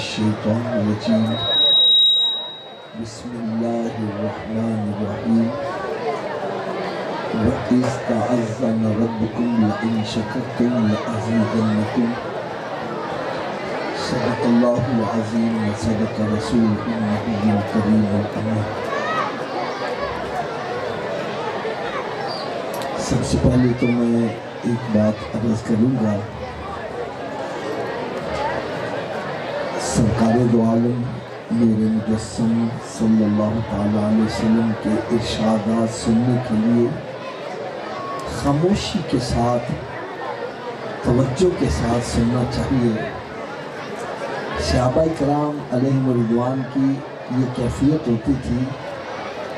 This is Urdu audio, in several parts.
الشیطان الرجیم بسم اللہ الرحمن الرحیم وَإِذْ تَعَذَّنَ رَبُّكُمْ لَئِنْ شَكَرْتُمْ لَأَزِيدَنَّكُمْ صدق اللہ العظیم وصدق رسولہ النبی الکریم الامین۔ سب سے پہلے تو میں ایک بات عرض کروں گا، سرکار دو عالم نور مجسم صلی اللہ تعالیٰ علیہ وسلم کے ارشادات سننے کے لیے خاموشی کے ساتھ توجہ کے ساتھ سننا چاہیے۔ صحابہ کرام علیہم رضوان کی یہ کیفیت ہوتی تھی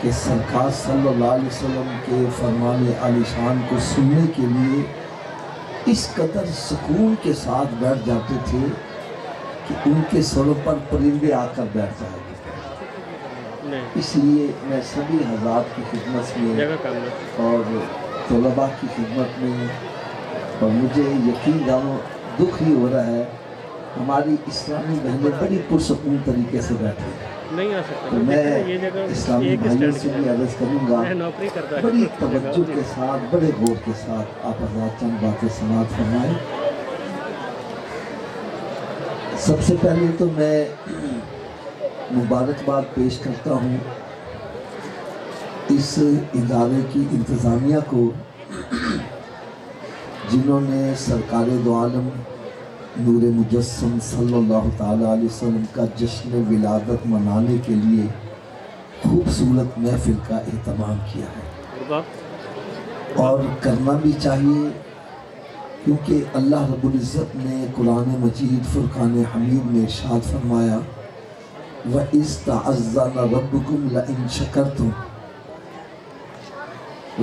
کہ سرکار صلی اللہ علیہ وسلم کے فرمان عالی شان کو سننے کے لیے اس قدر سکون کے ساتھ بیٹھ جاتے تھے کہ ان کے سروں پر پرندے آ کر بیٹھ جاتے۔ اس لیے میں سبھی حضرات کی خدمت میں اور طلباء کی خدمت میں، اور مجھے یقین جانو دکھ ہی ہو رہا ہے، ہماری اسلامی بہنیں بڑی پرسکون طریقے سے بیٹھے ہیں، تو میں اسلامی بھائیوں سے بھی عرض کروں گا بڑی توجہ کے ساتھ بڑے غور کے ساتھ آپ حضرات چند باتیں سماعت فرمائیں۔ سب سے پہلے تو میں مبارکباد پیش کرتا ہوں اس ادارے کی انتظامیہ کو، جنہوں نے سرکار دو عالم نور مجسم صلی اللہ تعالیٰ علیہ وسلم کا جشن ولادت منانے کے لیے خوبصورت محفل کا اہتمام کیا ہے، اور کرنا بھی چاہیے، کیونکہ اللہ رب العزت نے قرآن مجید فرقان حمید میں ارشاد فرمایا وَإِذْ تَعَذَّنَ رَبُّكُمْ لَئِنْ شَكَرْتُمْ۔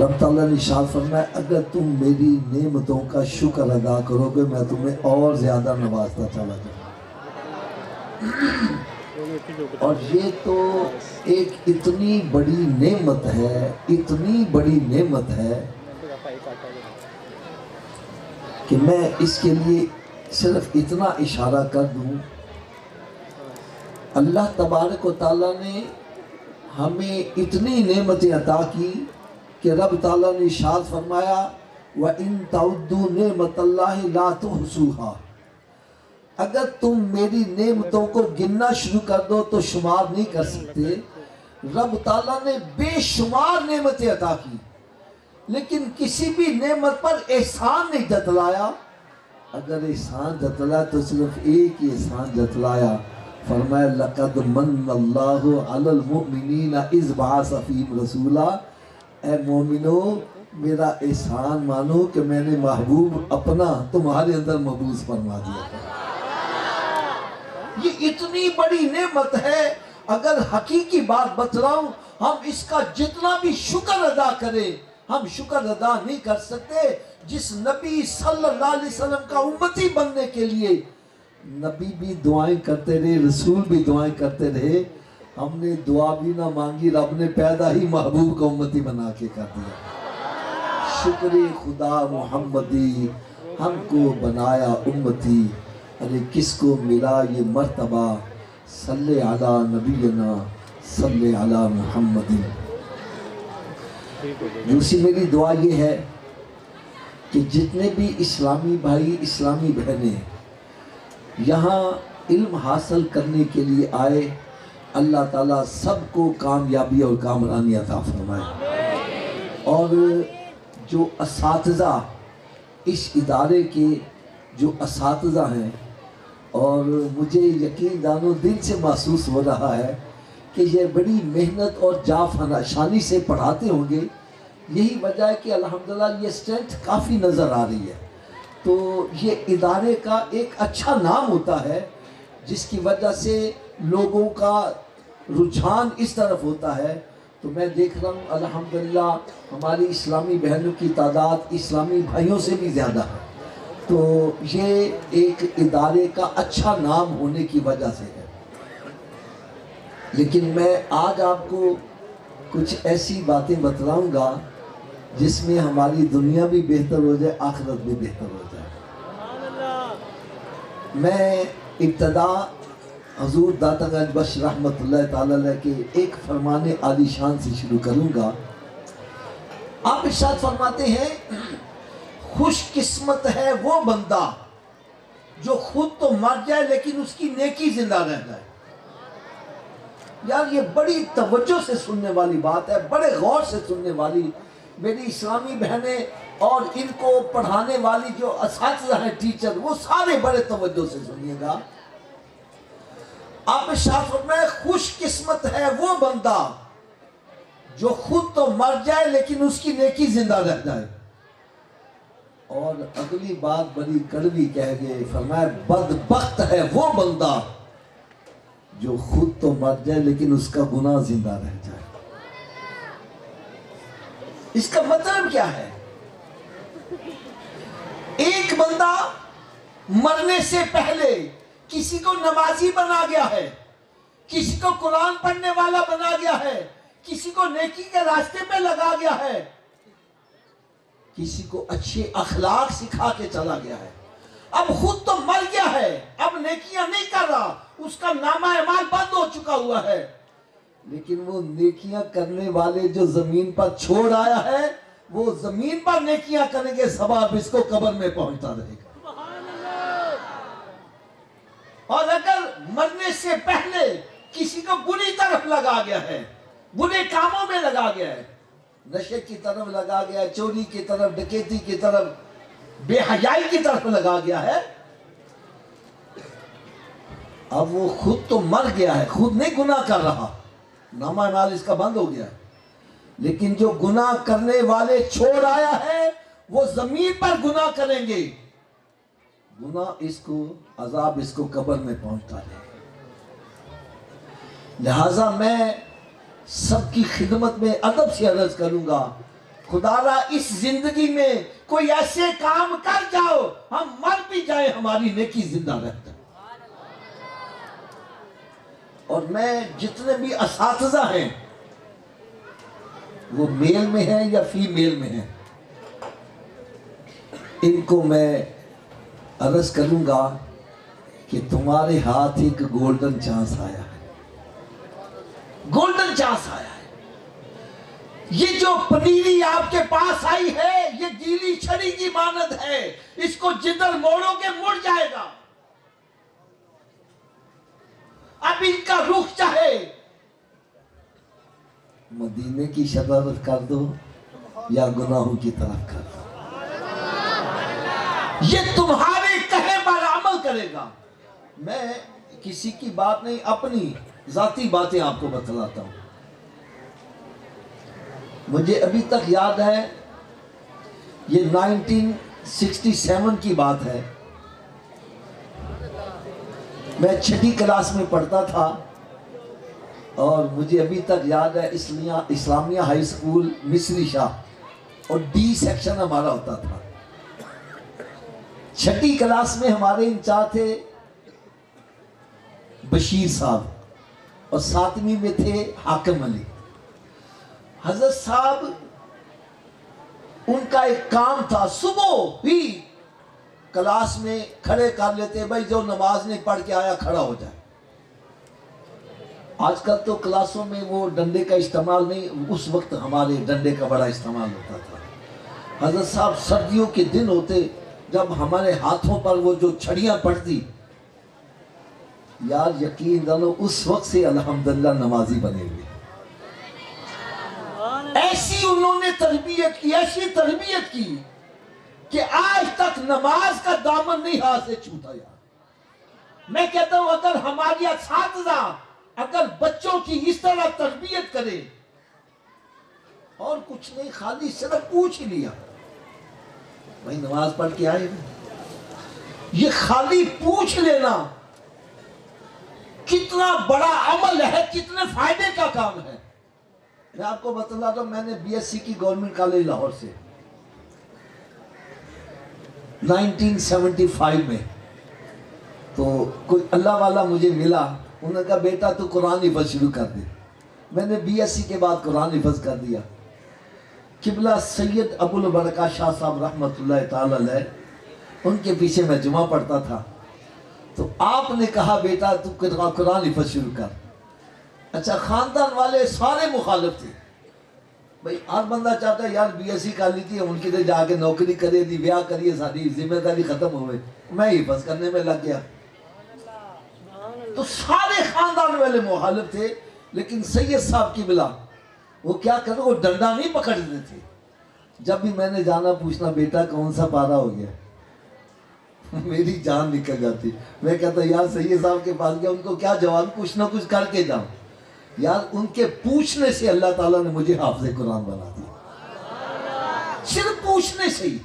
رب تعالیٰ نے ارشاد فرمایا اگر تم میری نعمتوں کا شکر ادا کرو گے میں تمہیں اور زیادہ نوازتا چلا جاؤں۔ اور یہ تو ایک اتنی بڑی نعمت ہے، اتنی بڑی نعمت ہے کہ میں اس کے لیے صرف اتنا اشارہ کر دوں، اللہ تبارک و تعالیٰ نے ہمیں اتنی نعمتیں عطا کی کہ رب تعالیٰ نے ارشاد فرمایا وَإِن تَعُدُّوا نِعْمَتَ اللَّهِ لَا تُحْصُوهَا، اگر تم میری نعمتوں کو گننا شروع کر دو تو شمار نہیں کر سکتے۔ رب تعالیٰ نے بے شمار نعمتیں عطا کی، لیکن کسی بھی نعمت پر احسان نہیں جتلایا۔ اگر احسان جتلایا تو صرف ایک ہی احسان جتلایا، فرمایا لَقَدْ مَنَّ اللَّهُ عَلَى الْمُؤْمِنِينَ إِذْ بَعَثَ فِيهِمْ رَسُولًا، اے مومنو میرا احسان مانو کہ میں نے محبوب اپنا تمہارے اندر مبعوث فرما دیا تھا۔ یہ اتنی بڑی نعمت ہے، اگر حقیقی بات بتلاؤں ہم اس کا جتنا بھی شکر ادا کریں ہم شکر ادا نہیں کر سکتے۔ جس نبی صلی اللہ علیہ وسلم کا امتی بننے کے لیے نبی بھی دعائیں کرتے رہے، رسول بھی دعائیں کرتے رہے، ہم نے دعا بھی نہ مانگی، رب نے پیدا ہی محبوب کا امتی بنا کے کر دیا۔ شکر خدا محمدی ہم کو بنایا امتی، ارے کس کو ملا یہ مرتبہ، صلی علی نبینا صلی علی محمدی۔ دوسری میری دعا یہ ہے کہ جتنے بھی اسلامی بھائی اسلامی بہنیں یہاں علم حاصل کرنے کے لیے آئے، اللہ تعالیٰ سب کو کامیابی اور کامرانی عطا فرمائے، اور جو اساتذہ اس ادارے کے جو اساتذہ ہیں، اور مجھے یقین جانو دل سے محسوس ہو رہا ہے کہ یہ بڑی محنت اور جانفشانی سے پڑھاتے ہوں گے، یہی وجہ ہے کہ الحمدللہ یہ اسٹرینتھ کافی نظر آ رہی ہے، تو یہ ادارے کا ایک اچھا نام ہوتا ہے جس کی وجہ سے لوگوں کا رجحان اس طرف ہوتا ہے۔ تو میں دیکھ رہا ہوں الحمدللہ ہماری اسلامی بہنوں کی تعداد اسلامی بھائیوں سے بھی زیادہ ہے، تو یہ ایک ادارے کا اچھا نام ہونے کی وجہ سے ہے۔ لیکن میں آج آپ کو کچھ ایسی باتیں بتلاؤں گا جس میں ہماری دنیا بھی بہتر ہو جائے، آخرت بھی بہتر ہو جائے۔ میں ابتدا حضور داتا گنج بخش رحمت اللہ تعالی علیہ کے ایک فرمان عالی شان سے شروع کروں گا۔ آپ ارشاد فرماتے ہیں خوش قسمت ہے وہ بندہ جو خود تو مر جائے لیکن اس کی نیکی زندہ رہ جائے۔ یار یہ بڑی توجہ سے سننے والی بات ہے، بڑے غور سے سننے والی۔ میری اسلامی بہنیں اور ان کو پڑھانے والی جو اساتذہ ہیں، ٹیچر، وہ سارے بڑے توجہ سے سنیے گا۔ آپ ارشاد فرمائے خوش قسمت ہے وہ بندہ جو خود تو مر جائے لیکن اس کی نیکی زندہ رہ جائے۔ اور اگلی بات بڑی کڑوی کہہ گئے، فرمایا بدبخت ہے وہ بندہ جو خود تو مر جائے لیکن اس کا گناہ زندہ رہ جائے۔ اس کا مطلب کیا ہے؟ ایک بندہ مرنے سے پہلے کسی کو نمازی بنا گیا ہے، کسی کو قرآن پڑھنے والا بنا گیا ہے، کسی کو نیکی کے راستے پہ لگا گیا ہے، کسی کو اچھے اخلاق سکھا کے چلا گیا ہے۔ اب خود تو مر گیا ہے، اب نیکیاں نہیں کر رہا، اس کا نامہ اعمال بند ہو چکا ہوا ہے، لیکن وہ نیکیاں کرنے والے جو زمین پر چھوڑ آیا ہے وہ زمین پر نیکیاں کرنے کے ثواب اس کو قبر میں پہنچتا رہے گا۔ اور اگر مرنے سے پہلے کسی کو بری طرف لگا گیا ہے، برے کاموں میں لگا گیا ہے، نشے کی طرف لگا گیا ہے، چوری کی طرف، ڈکیتی کی طرف، بے حیائی کی طرف لگا گیا ہے، اب وہ خود تو مر گیا ہے، خود نہیں گناہ کر رہا، نامہ اعمال اس کا بند ہو گیا ہے، لیکن جو گناہ کرنے والے چھوڑ آیا ہے وہ زمین پر گناہ کریں گے، گناہ اس کو، عذاب اس کو قبر میں پہنچتا ہے۔ لہٰذا میں سب کی خدمت میں ادب سے عرض کروں گا، خدا را اس زندگی میں کوئی ایسے کام کر جاؤ ہم مر بھی جائیں ہماری نیکی زندہ رہتا ہے۔ اور میں جتنے بھی اساتذہ ہیں وہ میل میں ہیں یا فیمیل میں ہیں، ان کو میں عرض کروں گا کہ تمہارے ہاتھ ایک گولڈن چانس آیا ہے، گولڈن چانس آیا ہے۔ یہ جو پنیری آپ کے پاس آئی ہے یہ گیلی چھڑی کی مانند ہے، اس کو جدھر موڑو گے مڑ جائے گا۔ اب ان کا رخ چاہے مدینے کی شرارت کر دو یا گناہوں کی طرف کر دو، یہ تمہارے کہے پر عمل کرے گا۔ میں کسی کی بات نہیں، اپنی ذاتی باتیں آپ کو بتلاتا ہوں۔ مجھے ابھی تک یاد ہے، یہ 1967 کی بات ہے، میں 6ٹھی کلاس میں پڑھتا تھا، اور مجھے ابھی تک یاد ہے اسلامیہ ہائی سکول مصری شاہ، اور ڈی سیکشن ہمارا ہوتا تھا۔ 6ٹھی کلاس میں ہمارے انچارج تھے بشیر صاحب، اور 7ویں میں تھے حاکم علی۔ حضرت صاحب ان کا ایک کام تھا، صبح ہی کلاس میں کھڑے کر لیتے، بھائی جو نماز نہیں پڑھ کے آیا کھڑا ہو جائے۔ آج کل تو کلاسوں میں وہ ڈنڈے کا استعمال نہیں، اس وقت ہمارے ڈنڈے کا بڑا استعمال ہوتا تھا۔ حضرت صاحب سردیوں کے دن ہوتے، جب ہمارے ہاتھوں پر وہ جو چھڑیاں پڑتی، یار یقین جانو اس وقت سے الحمدللہ نمازی بنے ہوئے۔ ایسی انہوں نے تربیت کی، ایسی تربیت کی کہ آج تک نماز کا دامن نہیں ہاتھ سے چھوٹا۔ یار میں کہتا ہوں اگر ہماری اساتذہ اگر بچوں کی اس طرح تربیت کرے، اور کچھ نہیں، خالی صرف پوچھ ہی لیا بھائی نماز پڑھ کے آئے، یہ خالی پوچھ لینا کتنا بڑا عمل ہے، کتنے فائدے کا کام ہے۔ میں آپ کو بتلاتا ہوں، میں نے بی ایس سی کی گورنمنٹ کالج لاہور سے 1975 میں، تو کوئی اللہ والا مجھے ملا، انہوں نے کہا بیٹا تو قرآن حفظ شروع کر دے۔ میں نے بی ایس سی کے بعد قرآن حفظ کر دیا۔ قبلہ سید ابو البرکہ شاہ صاحب رحمت اللہ تعالی علیہ، ان کے پیچھے میں جمعہ پڑھتا تھا، تو آپ نے کہا بیٹا تو قرآن حفظ شروع کر. اچھا خاندان والے سارے مخالف تھے. بھائی ہر بندہ چاہتا ہے یار بی ایس سی کر لی تھی ان کی تو جا کے نوکری کرے دی بیاہ کریے ساری ذمہ داری ختم ہوئے. میں حفظ کرنے میں لگ گیا. تو سارے خاندان والے مخالف تھے. لیکن سید صاحب کی بلا وہ کیا کرے وہ ڈنڈا نہیں پکڑتے تھے. جب بھی میں نے جانا پوچھنا بیٹا کون سا پارا ہو گیا میری جان نکل جاتی. میں کہتا یار سید صاحب کے پاس گیا ان کو کیا جواب کچھ نہ کچھ کر کے جاؤں. یار ان کے پوچھنے سے اللہ تعالیٰ نے مجھے حافظ قرآن بنا دیا. صرف پوچھنے سے ہی.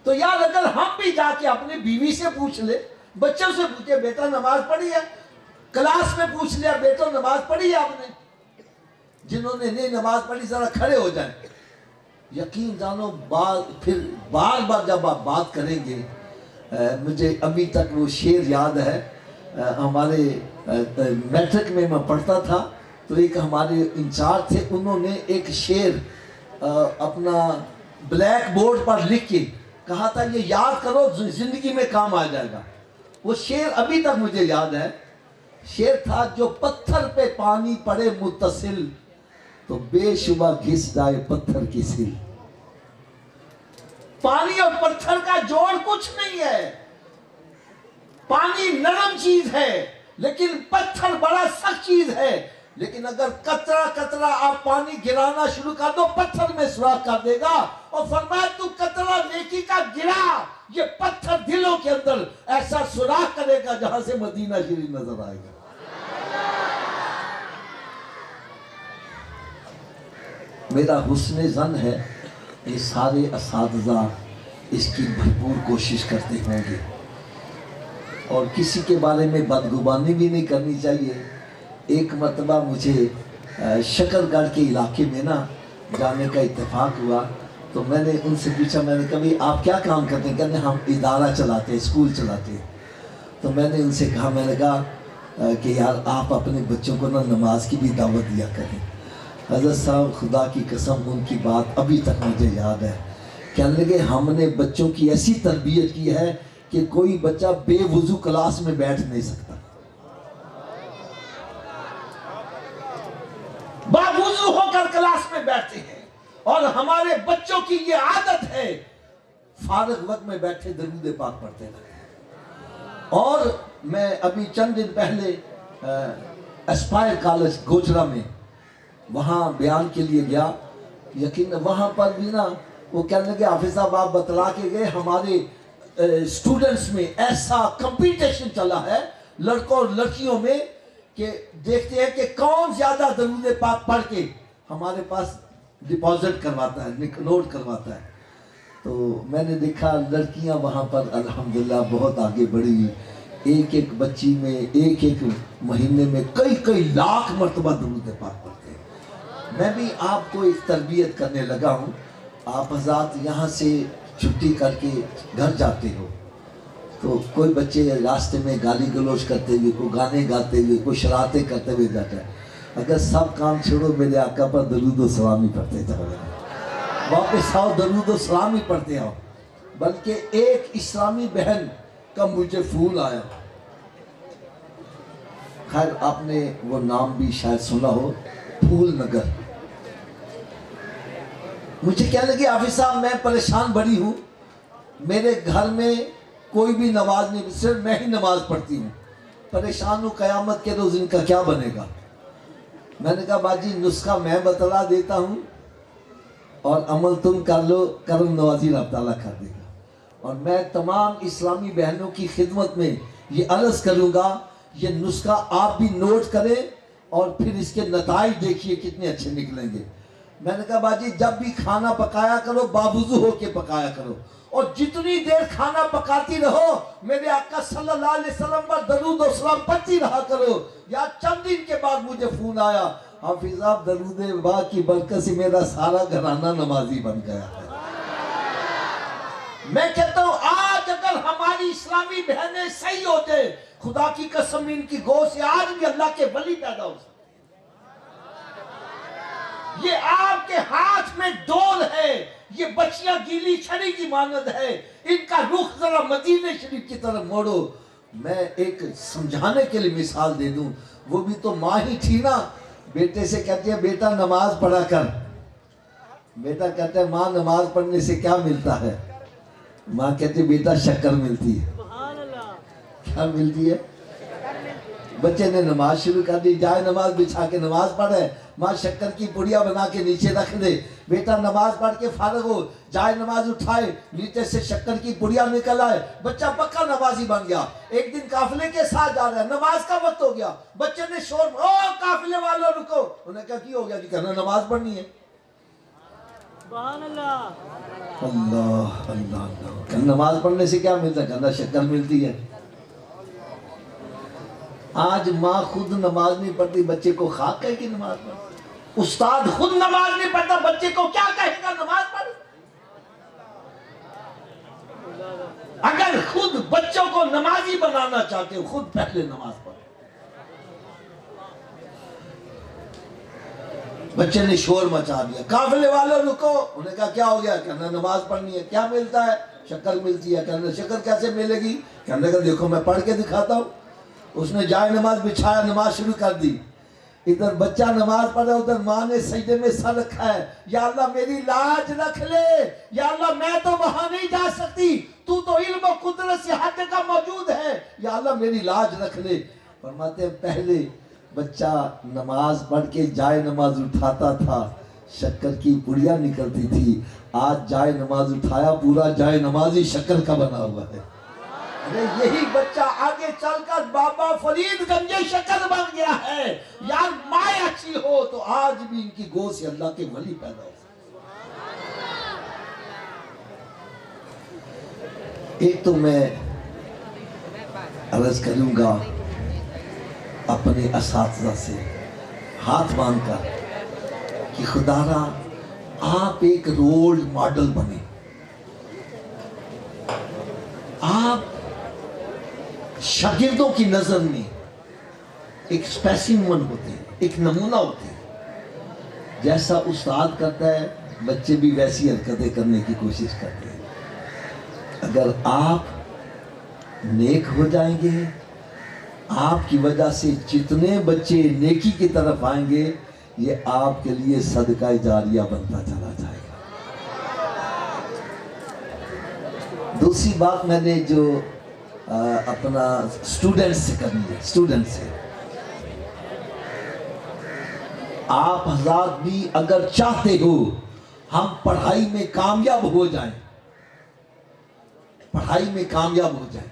تو یار اگر ہم بھی جا کے اپنی بیوی سے پوچھ لے, بچوں سے پوچھے بیٹا نماز پڑھی ہے, کلاس میں پوچھ لیا بیٹا نماز پڑھی ہے آپ نے, جنہوں نے نہیں نماز پڑھی ذرا کھڑے ہو جائیں. یقین جانو پھر بار بار جب آپ بات کریں گے, مجھے ابھی تک وہ شعر یاد ہے. ہمارے میٹرک میں پڑھتا تھا تو ایک ہمارے انچارج تھے, انہوں نے ایک شعر اپنا بلیک بورڈ پر لکھ کے کہا تھا یہ یاد کرو زندگی میں کام آ جائے گا. وہ شعر ابھی تک مجھے یاد ہے. شعر تھا جو پتھر پہ پانی پڑے متصل تو بے شبہ گھس جائے پتھر کی سل. پانی اور پتھر کا جوڑ کچھ نہیں ہے. پانی نرم چیز ہے لیکن پتھر بڑا سخت چیز ہے. لیکن اگر قطرہ قطرہ آپ پانی گرانا شروع کر دو پتھر میں سوراخ کر دے گا. اور فرمایا تو قطرہ نیکی کا گرا, یہ پتھر دلوں کے اندر ایسا سوراخ کرے گا جہاں سے مدینہ شریف نظر آئے گا. میرا حسن ظن ہے یہ سارے اساتذہ اس کی بھرپور کوشش کرتے ہوں گے, اور کسی کے بارے میں بدگمانی بھی نہیں کرنی چاہیے. ایک مرتبہ مجھے شکر گڑھ کے علاقے میں جانے کا اتفاق ہوا تو میں نے ان سے پوچھا, میں نے کہا آپ کیا کام کرتے ہیں؟ کہتے ہیں ہم ادارہ چلاتے ہیں, اسکول چلاتے ہیں. تو میں نے ان سے کہا, میں نے کہا کہ یار آپ اپنے بچوں کو نماز کی بھی دعوت دیا کریں. حضرت صاحب خدا کی قسم ان کی بات ابھی تک مجھے یاد ہے. کہنے لگے ہم نے بچوں کی ایسی تربیت کی ہے کہ کوئی بچہ بے وضو کلاس میں بیٹھ نہیں سکتا. باوضو ہو کر کلاس میں بیٹھتے ہیں, اور ہمارے بچوں کی یہ عادت ہے فارغ وقت میں بیٹھے درود پاک پڑھتے رہتے ہیں. اور میں ابھی چند دن پہلے اسپائر کالج گوجرا میں وہاں بیان کے لیے گیا. یقین وہاں پر بھی وہ کہنے لگے حافظ صاحب آپ بتلا کے گئے ہمارے اسٹوڈنٹس میں ایسا کمپٹیشن چلا ہے لڑکوں اور لڑکیوں میں کہ دیکھتے ہیں کہ کون زیادہ درود پاک پڑھ کے ہمارے پاس ڈپازٹ کرواتا ہے, نوٹ کرواتا ہے. تو میں نے دیکھا لڑکیاں وہاں پر الحمدللہ بہت آگے بڑھی. ایک ایک بچی میں ایک ایک مہینے میں کئی لاکھ مرتبہ درود پاک پڑھتے ہیں. میں بھی آپ کو ایک تربیت کرنے لگا ہوں. آپ حضرات یہاں سے چھٹی کر کے گھر جاتے ہو تو کوئی بچے راستے میں گالی گلوچ کرتے ہوئے, کوئی گانے گاتے ہوئے, کوئی شرارتیں کرتے ہوئے جاتا ہے. اگر سب کام چھوڑو میرے آقا پر درود و سلام ہی پڑھتے جاؤ, واپس آؤ درود و سلام ہی پڑھتے آؤ. بلکہ ایک اسلامی بہن کا مجھے پھول آیا, خیر آپ نے وہ نام بھی شاید سنا ہو, پھول نگر. مجھے کہنے لگے حافظ صاحب میں پریشان بڑی ہوں, میرے گھر میں کوئی بھی نماز نہیں, صرف میں ہی نماز پڑھتی ہوں, پریشان ہوں قیامت کے روز ان کا کیا بنے گا. میں نے کہا باجی نسخہ میں بتلا دیتا ہوں اور عمل تم کر لو, کرم نوازی رب تعالیٰ کر دے گا. اور میں تمام اسلامی بہنوں کی خدمت میں یہ عرض کروں گا یہ نسخہ آپ بھی نوٹ کریں اور پھر اس کے نتائج دیکھیے کتنے اچھے نکلیں گے. میں نے کہا باجی جب بھی کھانا پکایا کرو باوضو ہو کے پکایا کرو, اور جتنی دیر کھانا پکاتی رہو میرے آقا صلی اللہ علیہ وسلم پر درود و سلام پڑھتی رہا کرو. یا چند دن کے بعد مجھے فون آیا, حافظ صاحب درود پاک کی برکت سے میرا سارا گھرانہ نمازی بن گیا ہے. میں کہتا ہوں آج اگر ہماری اسلامی بہنیں صحیح ہوتے, خدا کی قسم ان کی گو سے آج بھی اللہ کے ولی پیدا ہو سکتے. یہ آپ کے ہاتھ میں ڈول ہے, یہ بچیاں گیلی چھڑی کی مانند ہے, ان کا رخ ذرا مدینہ شریف کی طرف موڑو. میں ایک سمجھانے کے لیے مثال دے دوں، وہ بھی تو ماں ہی تھی نا، بیٹے سے کہتی ہے بیٹا نماز پڑھا کر، بیٹا کہتا ہے ماں نماز پڑھنے سے کیا ملتا ہے؟ ماں کہتی ہے بیٹا شکر ملتی ہے۔ کیا ملتی ہے؟ بچے نے نماز شروع کر دی، جائے نماز بچھا کے نماز پڑھے، ماں شکر کی پڑیا بنا کے نیچے رکھ دے، بیٹا نماز پڑھ کے فارغ ہو، جائے نماز اٹھائے، نیچے سے شکر کی پڑیا نکل آئے، بچہ پکا نمازی بن گیا۔ ایک دن قافلے کے ساتھ جا رہا ہے، نماز کا وقت ہو گیا، بچے نے شور، او قافلے والوں رکو، انہیں کہا کی ہو گیا؟ کہ کہنا نماز پڑھنی ہے۔ سبحان اللہ، اللہ اللہ اللہ، کہ نماز پڑھنے سے کیا ملتا ہے؟ کہنا شکر ملتی ہے۔ آج ماں خود نماز نہیں پڑھتی، بچے کو خاک کہے کہ نماز پڑھ، استاد خود نماز نہیں پڑھتا، بچے کو کیا کہے گا نماز پڑھ۔ اگر خود بچوں کو نمازی بنانا چاہتے ہو، خود پہلے نماز پڑھ۔ بچے نے شور مچا دیا، قافلے والوں رکو، انہیں کہا کیا ہو گیا؟ کہنا نماز پڑھنی ہے۔ کیا ملتا ہے؟ شکر ملتی ہے۔ کہنا شکر کیسے ملے گی؟ کہنے کا دیکھو میں پڑھ کے دکھاتا ہوں۔ اس نے جائے نماز بچھایا، نماز شروع کر دی، ادھر بچہ نماز پڑھ رہا ہے، ادھر ماں نے سجدے میں سر رکھا ہے، یا اللہ میری لاج رکھ لے، یا اللہ میں تو وہاں نہیں جا سکتی، تو تو علم و قدرت سے ہر جگہ موجود ہے، یا اللہ میری لاج رکھ لے۔ فرماتے ہیں پہلے بچہ نماز پڑھ کے جائے نماز اٹھاتا تھا، شکر کی پڑیا نکلتی تھی، آج جائے نماز اٹھایا پورا جائے نمازی شکر کا بنا ہوا ہے۔ یہی بچہ آگے چل کر بابا فرید گنجے شکر بن گیا ہے۔ یار مائیں اچھی ہو تو آج بھی ان کی گود سے اللہ کے ولی پیدا ہو۔ ایک تو میں عرض کروں گا اپنے اساتذہ سے ہاتھ باندھ کر کہ خدا را آپ ایک رول ماڈل بنے، آپ شاگردوں کی نظر میں ایک اسپیسیمن ہوتے ہیں، ایک نمونہ ہوتے ہیں، جیسا استاد کرتا ہے بچے بھی ویسی حرکتیں کرنے کی کوشش کرتے ہیں۔ اگر آپ نیک ہو جائیں گے، آپ کی وجہ سے جتنے بچے نیکی کی طرف آئیں گے، یہ آپ کے لیے صدقہ جاریہ بنتا چلا جائے گا۔ دوسری بات میں نے جو اپنا اسٹوڈنٹ سے کرنی ہے، اسٹوڈنٹ سے آپ حضرات بھی اگر چاہتے ہو ہم پڑھائی میں کامیاب ہو جائیں، پڑھائی میں کامیاب ہو جائیں،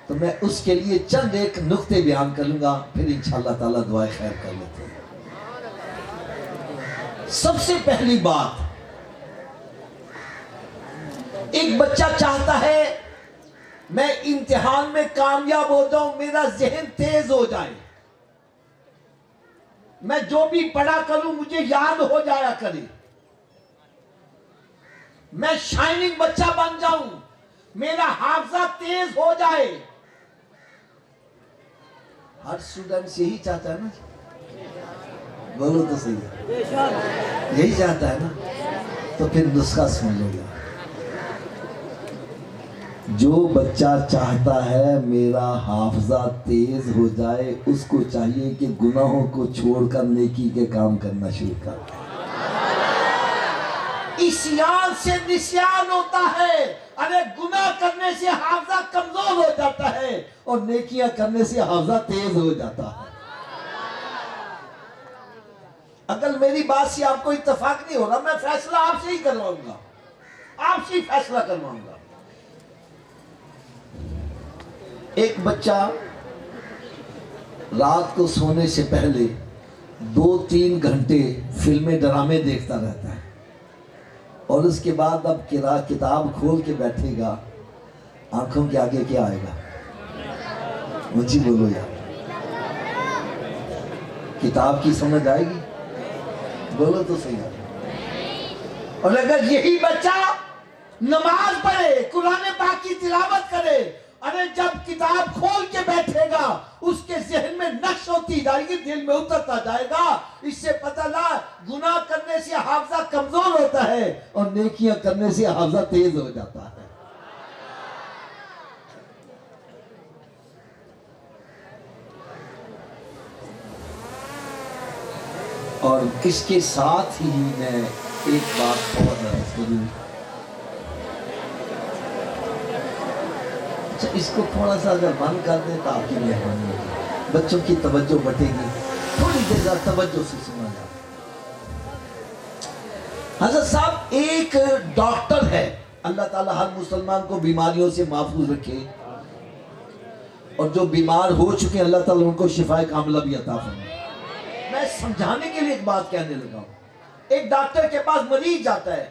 تو میں اس کے لیے چند ایک نقطے بیان کروں گا، پھر انشاءاللہ تعالیٰ دعائے خیر کر لیتے ہیں۔ سب سے پہلی بات، ایک بچہ چاہتا ہے میں امتحان میں کامیاب ہو جاؤں، میرا ذہن تیز ہو جائے، میں جو بھی پڑھا کروں مجھے یاد ہو جایا کرے، میں شائننگ بچہ بن جاؤں، میرا حافظہ تیز ہو جائے۔ ہر اسٹوڈنٹ یہی چاہتا ہے نا؟ بولو تو صحیح، یہی چاہتا ہے نا؟ تو پھر نسخہ سن لو گا، جو بچہ چاہتا ہے میرا حافظہ تیز ہو جائے، اس کو چاہیے کہ گناہوں کو چھوڑ کر نیکی کے کام کرنا شروع کر دے۔ عصیان سے نسیان ہوتا ہے، ارے گناہ کرنے سے حافظہ کمزور ہو جاتا ہے اور نیکیاں کرنے سے حافظہ تیز ہو جاتا ہے۔ اگر میری بات سے آپ کو اتفاق نہیں ہو رہا، میں فیصلہ آپ سے ہی کرواؤں گا، آپ سے ہی فیصلہ کرواؤں گا۔ ایک بچہ رات کو سونے سے پہلے 2-3 گھنٹے فلمیں ڈرامے دیکھتا رہتا ہے، اور اس کے بعد اب کتاب کھول کے بیٹھے گا، آنکھوں کے آگے کیا آئے گا؟ مجھے بولو یار، کتاب کی سمجھ آئے گی؟ بولو تو صحیح۔ اور اگر یہی بچہ نماز پڑھے، قرآن پاک کی تلاوت کرے، ارے جب کتاب کھول کے بیٹھے گا اس کے ذہن میں نقش ہوتی جائے گی، دل میں اترتا جائے گا، اس سے پتہ لگا گناہ کرنے سے حافظہ کمزور ہوتا ہے اور نیکیاں کرنے سے حافظہ تیز ہو جاتا ہے۔ اور اس کے ساتھ ہی میں ایک بات اور عرض کروں. اچھا اس کو تھوڑا سا اگر بند کر دیں تو آپ کی مہربانی ہوگی, بچوں کی توجہ بٹے گی, تھوڑی دیر توجہ سے سنا جائے. حضرت صاحب ایک ڈاکٹر ہے, اللہ تعالیٰ ہر مسلمان کو بیماریوں سے محفوظ رکھے, اور جو بیمار ہو چکے ہیں اللہ تعالیٰ ان کو شفاء کاملہ بھی عطا فرمائے. میں سمجھانے کے لیے ایک بات کہنے لگا ہوں. ایک ڈاکٹر کے پاس مریض جاتا ہے,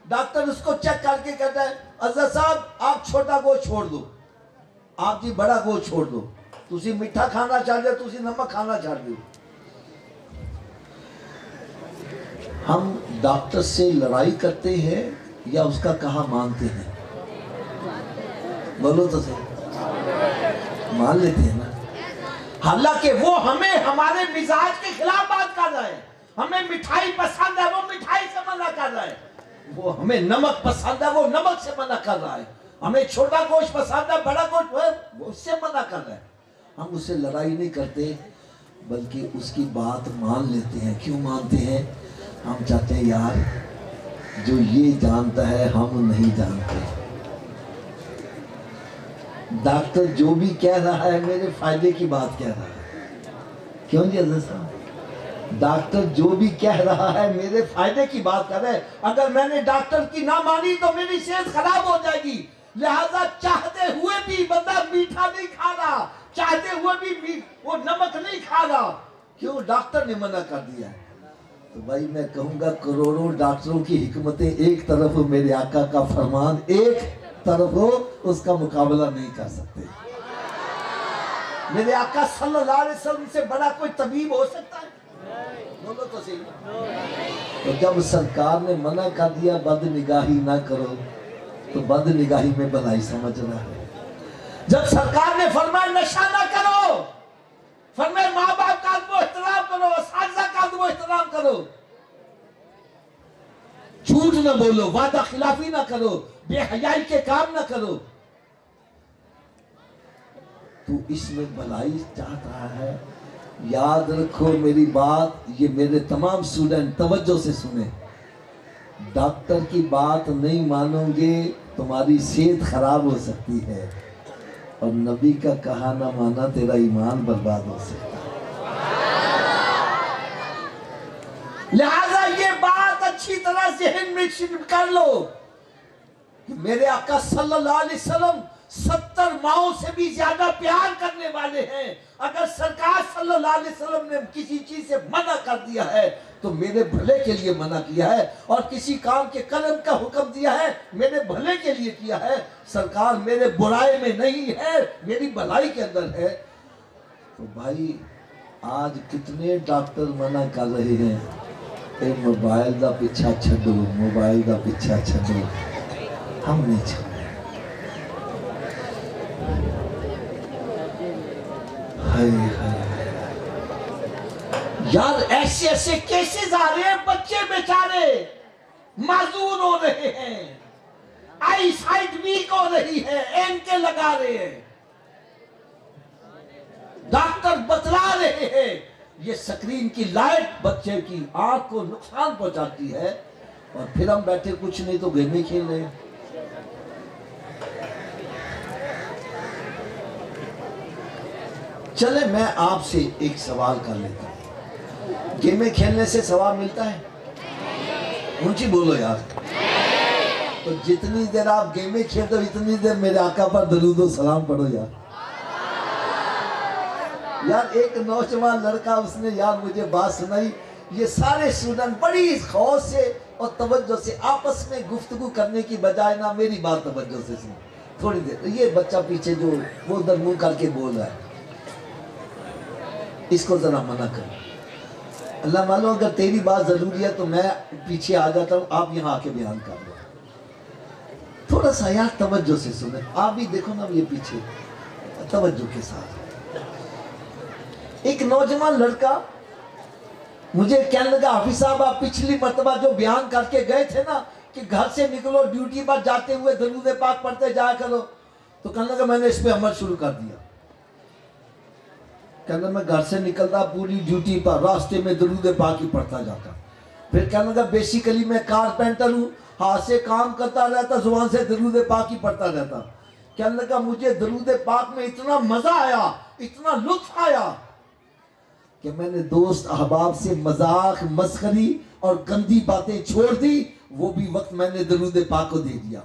ڈاکٹر اس کو چیک کر کے کہتا ہے حضرت صاحب آپ چھوٹا گوشت چھوڑ دو, آپ جی بڑا گوشت چھوڑ دو, تسی میٹھا کھانا چاہ دو, تسی نمک کھانا چاہ دو. ہم ڈاکٹر سے لڑائی کرتے ہیں یا اس کا کہا مانتے ہیں؟ بولو تو صحیح, مان لیتے ہیں نا. حالانکہ وہ ہمیں ہمارے مزاج کے خلاف بات کر رہا ہے. ہمیں مٹھائی پسند ہے, وہ مٹھائی سے منع کر رہا ہے. وہ ہمیں نمک پسند ہے, وہ نمک سے منع کر رہا ہے. ہمیں چھوٹا گوشت پسند ہے, بڑا گوشت وہ اس سے منع کر رہا ہے. ہم اس سے لڑائی نہیں کرتے بلکہ اس کی بات مان لیتے ہیں. کیوں مانتے ہیں؟ ہم چاہتے ہیں یار جو یہ جانتا ہے ہم نہیں جانتے. ڈاکٹر جو بھی کہہ رہا ہے میرے فائدے کی بات کہہ رہا ہے. کیوں جی حضرت صاحب؟ ڈاکٹر جو بھی کہہ رہا ہے میرے فائدے کی بات کر رہا ہے. اگر میں نے ڈاکٹر کی نہ مانی تو میری صحت خراب ہو جائے گی. لہذا چاہتے ہوئے بھی بندہ میٹھا نہیں کھا رہا, چاہتے ہوئے بھی وہ نمک نہیں کھا رہا. کیوں؟ ڈاکٹر نے منع کر دیا ہے. تو بھائی میں کہوں گا کروڑوں ڈاکٹروں کی حکمتیں ایک طرف ہو, میرے آقا کا فرمان ایک طرف ہو, اس کا مقابلہ نہیں کر سکتے. میرے آقا صلی اللہ علیہ وسلم سے بڑا کوئی طبیب ہو سکتا ہے؟ بولو تو صحیح. تو جب سرکار نے منع کر دیا بد نگاہی نہ کرو, تو بد نگاہی میں بھلائی سمجھ رہا ہے. جب سرکار نے فرمایا نشہ نہ کرو, فرمایا ماں باپ کا ادب و احترام کرو, اساتذہ کا ادب و احترام کرو, جھوٹ نہ بولو, وعدہ خلافی نہ کرو, بے حیائی کے کام نہ کرو, تو اس میں بھلائی چاہتا ہے. یاد رکھو میری بات, یہ میرے تمام اسٹوڈنٹ توجہ سے سنیں. ڈاکٹر کی بات نہیں مانو گے تمہاری صحت خراب ہو سکتی ہے, اور نبی کا کہا نہ مانا تیرا ایمان برباد ہو سکتا ہے. لہذا یہ بات اچھی طرح ذہن میں کر لو کہ میرے آقا صلی اللہ علیہ وسلم 70 ماؤں سے بھی زیادہ پیار کرنے والے ہیں. اگر سرکار صلی اللہ علیہ وسلم نے کسی چیز سے منع کر دیا ہے تو میرے بھلے کے لیے منع کیا ہے, اور کسی کام کے کرنے کا حکم دیا ہے میرے بھلے کے لیے کیا ہے. سرکار میرے برائی میں نہیں ہے, میری بھلائی کے اندر ہے. تو بھائی آج کتنے ڈاکٹر منع کر رہے ہیں اے موبائل دا پیچھا چھڈو, موبائل دا پیچھا چھڈو. ہم نہیں چھوڑ رہے. یار ایسے ایسے کیسز آ رہے ہیں, بچے بیچارے معذور ہو رہے ہیں, آئی سائٹ ویک ہو رہی ہے, اینکیں لگا رہے ہیں, ڈاکٹر بتلا رہے ہیں یہ سکرین کی لائٹ بچے کی آنکھ کو نقصان پہنچاتی ہے, اور پھر ہم بیٹھے کچھ نہیں تو گیم کھیل رہے ہیں. چلے میں آپ سے ایک سوال کر لیتا ہوں, گیمیں کھیلنے سے ثواب ملتا ہے؟ اونچی بولو یار. تو جتنی دیر آپ گیمیں کھیلتے ہو اتنی دیر میرے آقا پر درود و سلام پڑھو یار. یار ایک نوجوان لڑکا, اس نے یار مجھے بات سنائی. یہ سارے اسٹوڈنٹ بڑی خوش سے اور توجہ سے آپس میں گفتگو کرنے کی بجائے نہ میری بات توجہ سے سن. تھوڑی دیر یہ بچہ پیچھے جو وہ ادھر منہ کر کے بول رہا ہے, اس کو ذرا منع کرو. اللہ معلوم اگر تیری بات ضروری ہے تو میں پیچھے آ جاتا ہوں, آپ یہاں آ کے بیان کر لو. تھوڑا سا یار توجہ سے سنیں. آپ بھی دیکھو نا یہ پیچھے توجہ کے ساتھ. ایک نوجوان لڑکا مجھے کہنے لگا حافظ صاحب آپ پچھلی مرتبہ جو بیان کر کے گئے تھے نا کہ گھر سے نکلو ڈیوٹی پر جاتے ہوئے درود پاک پڑھتے جایا کرو, تو کہنے لگا میں نے اس پہ عمل شروع کر دیا. کہنا میں گھر سے نکلتا پوری ڈیوٹی پر راستے میں درود پاک ہی پڑھتا جاتا. پھر کہنے لگا بیسیکلی میں کارپینٹر ہوں, ہاتھ سے کام کرتا رہتا, زبان سے درود پاک ہی پڑھتا رہتا. کہنے لگا مجھے درود پاک میں اتنا مزہ آیا, اتنا لطف آیا کہ میں نے دوست احباب سے مذاق مسخری اور گندی باتیں چھوڑ دی, وہ بھی وقت میں نے درود پاک کو دے دیا.